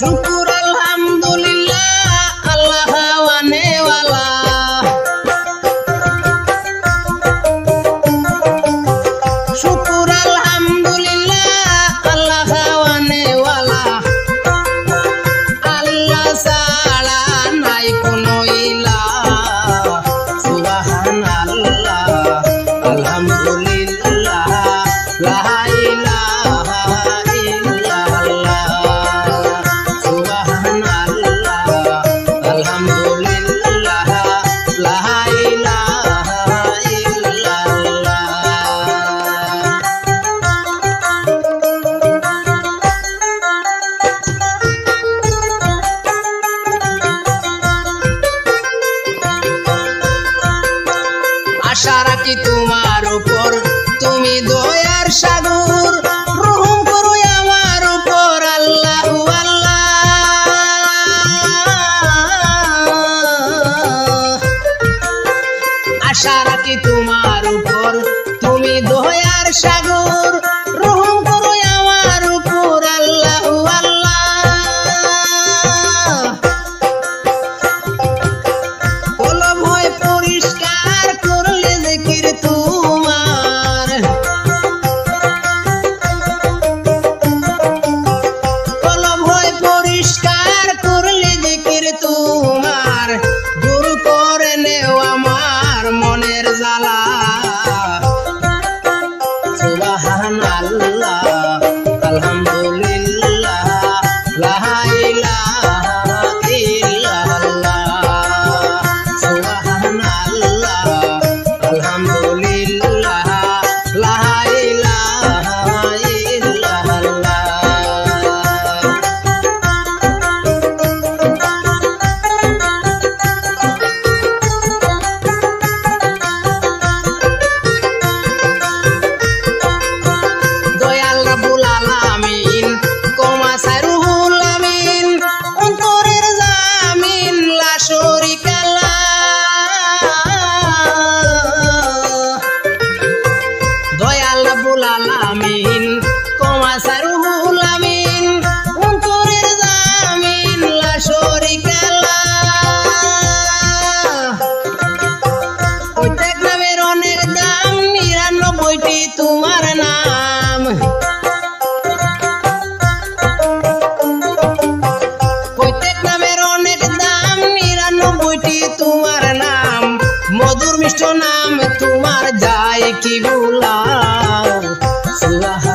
শুকুর আলহামদুলিল্লাহ আল্লাহ ওয়ানেওয়ালা শুকুর আলহামদুলিল্লাহ আল্লাহ ওয়ানেওয়ালা আল্লাহ ছাড়া নাই কোনো ইলাহ সুবহানাল্লাহ আলহামদুলিল্লাহ লা ইলাহা ইল্লাল্লাহ সুবহানাল্লাহ আলহামদুলিল্লাহ লা ইলাহা ইল্লাল্লাহ। আশা রাখি তোমার উপর তুমি দয়ার সাগর রহম করো আমার উপর আল্লাহ আল্লাহ। আশা রাখি তোমার উপর তুমি দয়ার সাগর রহম করো আমার উপর আল্লাহ আল্লাহ। কলব হয় পরিষ্কার করলে জিকির তোমার কলব হয় পরিষ্কার করলে জিকির তোমার দূর করে নেও আমার মনের জ্বালা সুবহানাল্লাহ আলহামদুলিল্লাহ লা ইলাহা ইল্লাল্লাহ সুবহানাল্লাহ আলহামদুলিল্লাহ লা ইলাহা ইল্লাল্লাহ। দয়াল রাব্বুল আলামিন কমাসায় রুহুল আমিন অন্তরের জামিন লা শরীকা লাহ। দয়াল রাব্বুল আলামিন কমাসায় রুহুল আমিন অন্তরের জামিন লা শরীকা লাহ। প্রত্যেক নামের অনেক দাম ৯৯টি তোমার নাম প্রত্যেক নামের অনেক দাম ৯৯টি তোমার নাম মধুর মিষ্ট নাম তোমার যায় কি ভুলাও সুবহানাল্লাহ